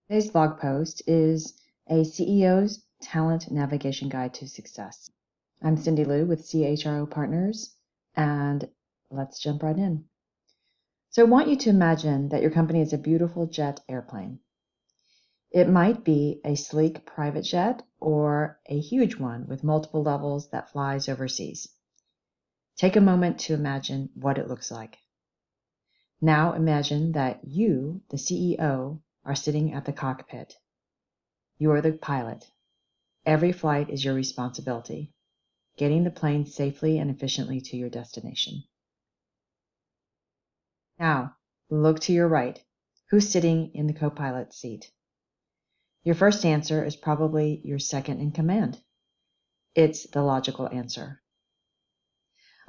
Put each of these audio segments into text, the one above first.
Today's blog post is a CEO's Talent Navigation Guide to Success. I'm Cindy Liu with CHRO Partners, and let's jump right in. So I want you to imagine that your company is a beautiful jet airplane. It might be a sleek private jet or a huge one with multiple levels that flies overseas. Take a moment to imagine what it looks like. Now imagine that you, the CEO, are sitting at the cockpit. You are the pilot. Every flight is your responsibility, getting the plane safely and efficiently to your destination. Now, look to your right. Who's sitting in the co-pilot seat? Your first answer is probably your second in command. It's the logical answer.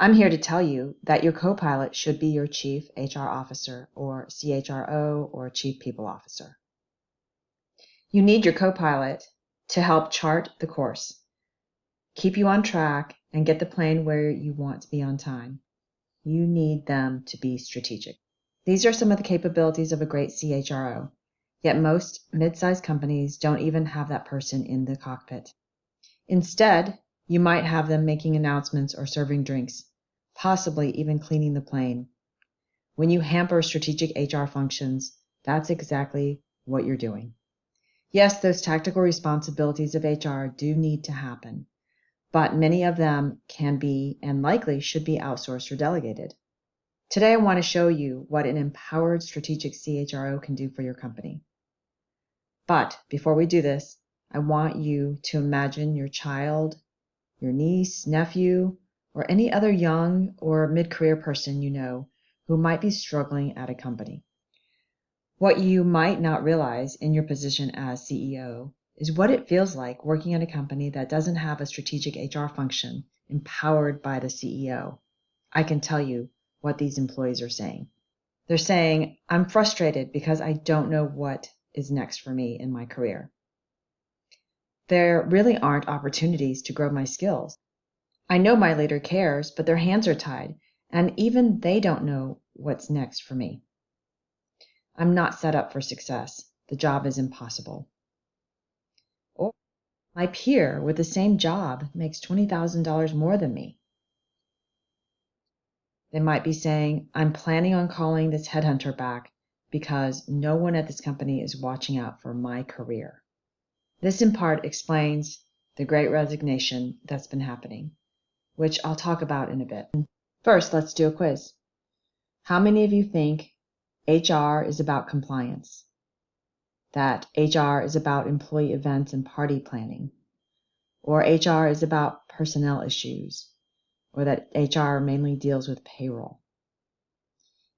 I'm here to tell you that your co-pilot should be your chief HR officer or CHRO or chief people officer. You need your co-pilot to help chart the course, keep you on track, and get the plane where you want to be on time. You need them to be strategic. These are some of the capabilities of a great CHRO, yet most mid-sized companies don't even have that person in the cockpit. Instead, you might have them making announcements or serving drinks, possibly even cleaning the plane. When you hamper strategic HR functions, that's exactly what you're doing. Yes, those tactical responsibilities of HR do need to happen, but many of them can be and likely should be outsourced or delegated. Today, I want to show you what an empowered strategic CHRO can do for your company. But before we do this, I want you to imagine your child, your niece, nephew, or any other young or mid-career person you know who might be struggling at a company. What you might not realize in your position as CEO is what it feels like working at a company that doesn't have a strategic HR function empowered by the CEO. I can tell you what these employees are saying. They're saying, I'm frustrated because I don't know what is next for me in my career. There really aren't opportunities to grow my skills. I know my leader cares, but their hands are tied, and even they don't know what's next for me. I'm not set up for success. The job is impossible. Or my peer with the same job makes $20,000 more than me. They might be saying, I'm planning on calling this headhunter back because no one at this company is watching out for my career. This in part explains the great resignation that's been happening, which I'll talk about in a bit. First, let's do a quiz. How many of you think HR is about compliance? That HR is about employee events and party planning? Or HR is about personnel issues? Or that HR mainly deals with payroll?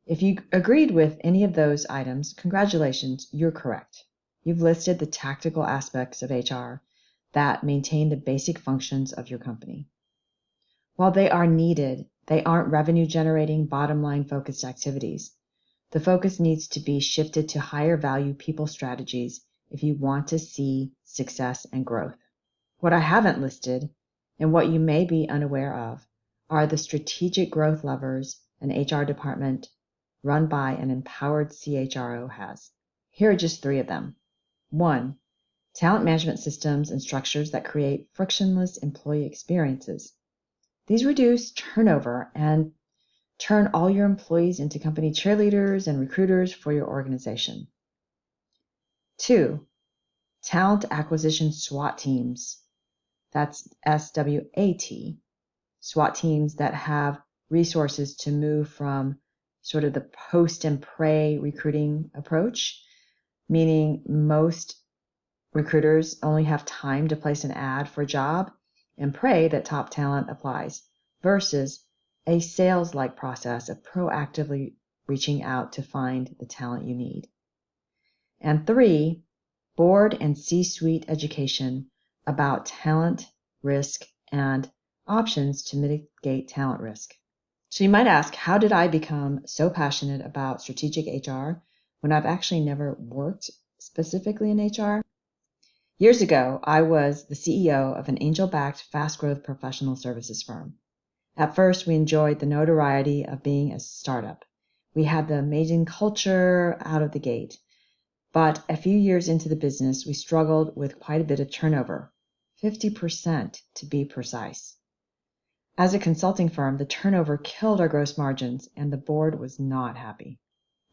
If you agreed with any of those items, congratulations, you're correct. You've listed the tactical aspects of HR that maintain the basic functions of your company. While they are needed, they aren't revenue-generating, bottom-line focused activities. The focus needs to be shifted to higher value people strategies if you want to see success and growth. What I haven't listed, and what you may be unaware of, are the strategic growth levers an HR department run by an empowered CHRO has. Here are just 3 of them. 1. Talent management systems and structures that create frictionless employee experiences. These reduce turnover and turn all your employees into company cheerleaders and recruiters for your organization. 2. Talent acquisition SWAT teams. That's SWAT. SWAT teams that have resources to move from sort of the post and pray recruiting approach, meaning most recruiters only have time to place an ad for a job and pray that top talent applies, versus a sales-like process of proactively reaching out to find the talent you need. And 3, board and C-suite education about talent, risk, and options to mitigate talent risk. So you might ask, how did I become so passionate about strategic HR when I've actually never worked specifically in HR? Years ago, I was the CEO of an angel-backed, fast-growth professional services firm. At first, we enjoyed the notoriety of being a startup. We had the amazing culture out of the gate. But a few years into the business, we struggled with quite a bit of turnover, 50% to be precise. As a consulting firm, the turnover killed our gross margins, and the board was not happy.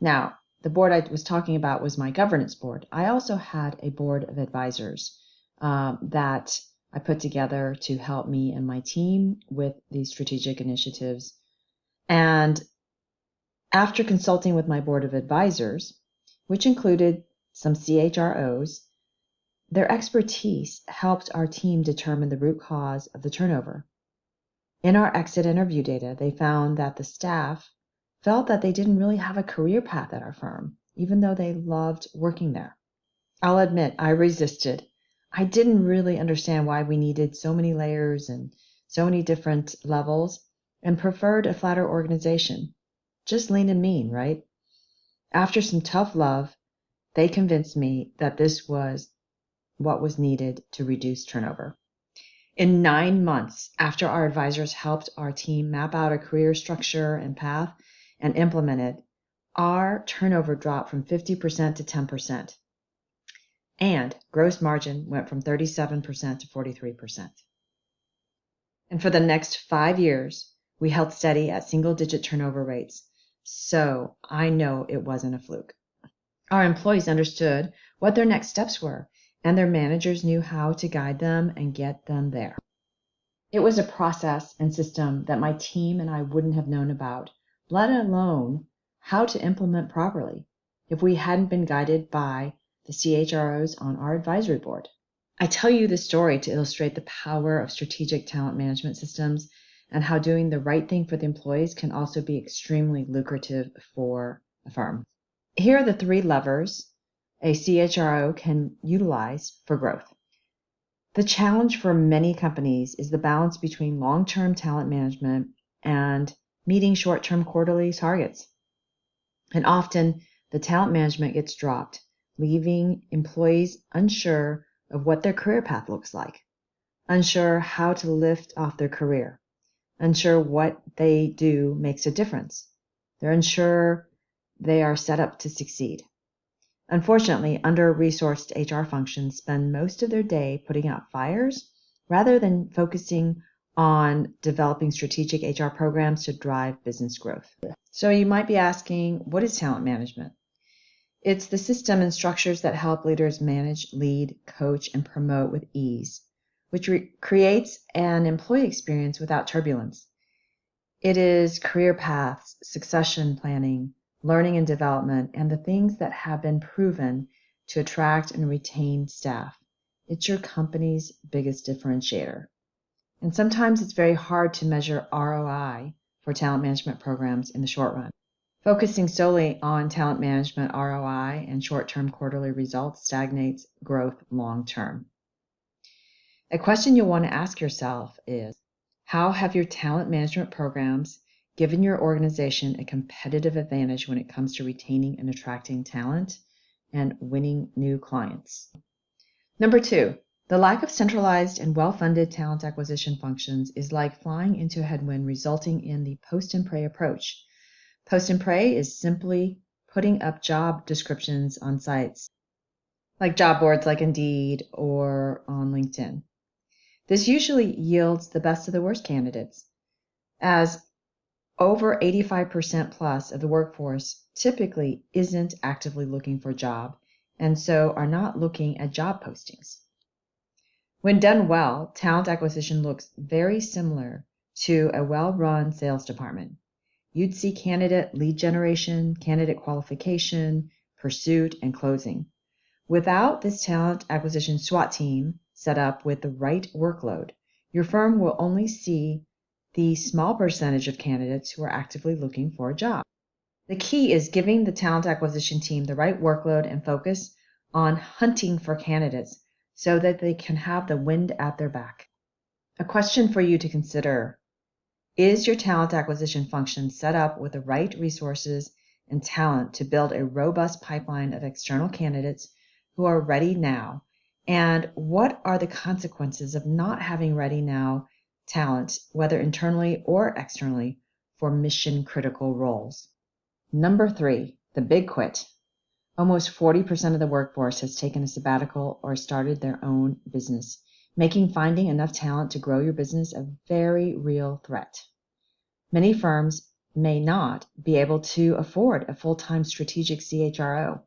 Now, the board I was talking about was my governance board. I also had a board of advisors that I put together to help me and my team with these strategic initiatives. And after consulting with my board of advisors, which included some CHROs, their expertise helped our team determine the root cause of the turnover. In our exit interview data, they found that the staff felt that they didn't really have a career path at our firm, even though they loved working there. I'll admit, I resisted. I didn't really understand why we needed so many layers and so many different levels, and preferred a flatter organization. Just lean and mean, right? After some tough love, they convinced me that this was what was needed to reduce turnover. In 9 months, after our advisors helped our team map out a career structure and path and implement it, our turnover dropped from 50% to 10%. And gross margin went from 37% to 43%. And for the next 5 years, we held steady at single-digit turnover rates. So I know it wasn't a fluke. Our employees understood what their next steps were, and their managers knew how to guide them and get them there. It was a process and system that my team and I wouldn't have known about, let alone how to implement properly, if we hadn't been guided by the CHROs on our advisory board. I tell you this story to illustrate the power of strategic talent management systems and how doing the right thing for the employees can also be extremely lucrative for a firm. Here are the 3 levers a CHRO can utilize for growth. The challenge for many companies is the balance between long-term talent management and meeting short-term quarterly targets. And often the talent management gets dropped, leaving employees unsure of what their career path looks like, unsure how to lift off their career, unsure what they do makes a difference. They're unsure they are set up to succeed. Unfortunately, under-resourced HR functions spend most of their day putting out fires rather than focusing on developing strategic HR programs to drive business growth. So you might be asking, what is talent management? It's the system and structures that help leaders manage, lead, coach, and promote with ease, which creates an employee experience without turbulence. It is career paths, succession planning, learning and development, and the things that have been proven to attract and retain staff. It's your company's biggest differentiator. And sometimes it's very hard to measure ROI for talent management programs in the short run. Focusing solely on talent management ROI and short-term quarterly results stagnates growth long-term. A question you'll want to ask yourself is, how have your talent management programs given your organization a competitive advantage when it comes to retaining and attracting talent and winning new clients? Number 2, the lack of centralized and well-funded talent acquisition functions is like flying into a headwind, resulting in the post and pray approach. Post and pray is simply putting up job descriptions on sites like job boards like Indeed or on LinkedIn. This usually yields the best of the worst candidates, as over 85% plus of the workforce typically isn't actively looking for a job, and so are not looking at job postings. When done well, talent acquisition looks very similar to a well-run sales department. You'd see candidate lead generation, candidate qualification, pursuit, and closing. Without this talent acquisition SWAT team set up with the right workload, your firm will only see the small percentage of candidates who are actively looking for a job. The key is giving the talent acquisition team the right workload and focus on hunting for candidates so that they can have the wind at their back. A question for you to consider: is your talent acquisition function set up with the right resources and talent to build a robust pipeline of external candidates who are ready now? And what are the consequences of not having ready now talent, whether internally or externally, for mission-critical roles? Number 3, the big quit. Almost 40% of the workforce has taken a sabbatical or started their own business, making finding enough talent to grow your business a very real threat. Many firms may not be able to afford a full-time strategic CHRO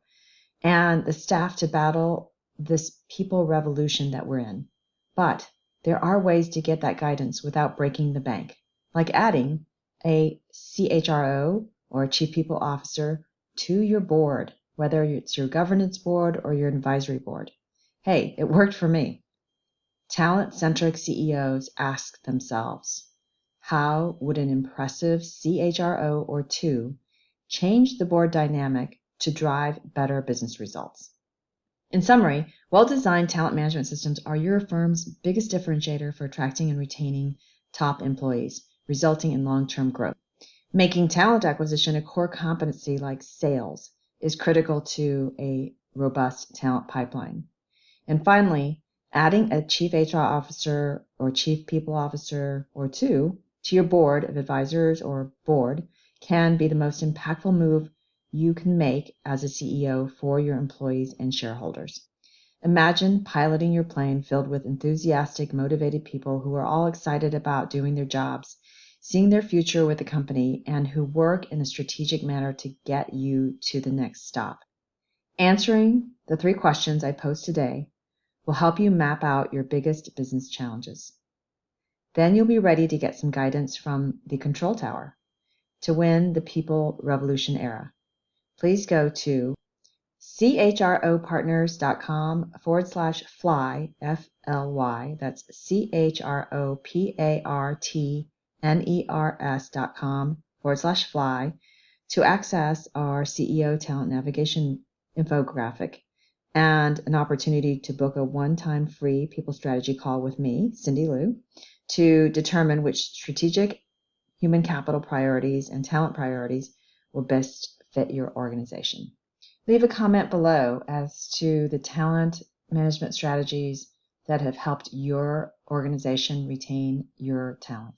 and the staff to battle this people revolution that we're in. But there are ways to get that guidance without breaking the bank, like adding a CHRO or a Chief People Officer to your board, whether it's your governance board or your advisory board. Hey, it worked for me. Talent-centric CEOs ask themselves, how would an impressive CHRO or two change the board dynamic to drive better business results? In summary, well-designed talent management systems are your firm's biggest differentiator for attracting and retaining top employees, resulting in long-term growth. Making talent acquisition a core competency like sales is critical to a robust talent pipeline. And finally, adding a Chief HR Officer or Chief People Officer or two to your board of advisors or board can be the most impactful move you can make as a CEO for your employees and shareholders. Imagine piloting your plane filled with enthusiastic, motivated people who are all excited about doing their jobs, seeing their future with the company, and who work in a strategic manner to get you to the next stop. Answering the 3 questions I posed today will help you map out your biggest business challenges. Then you'll be ready to get some guidance from the control tower to win the people revolution era. Please go to chropartners.com/fly, F-L-Y, that's chropartners.com/fly to access our CEO Talent Navigation infographic and an opportunity to book a one-time free people strategy call with me, Cindy Lou, to determine which strategic human capital priorities and talent priorities will best fit your organization. Leave a comment below as to the talent management strategies that have helped your organization retain your talent.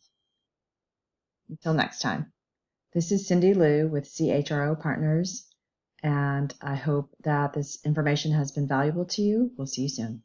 Until next time, this is Cindy Lou with CHRO Partners, and I hope that this information has been valuable to you. We'll see you soon.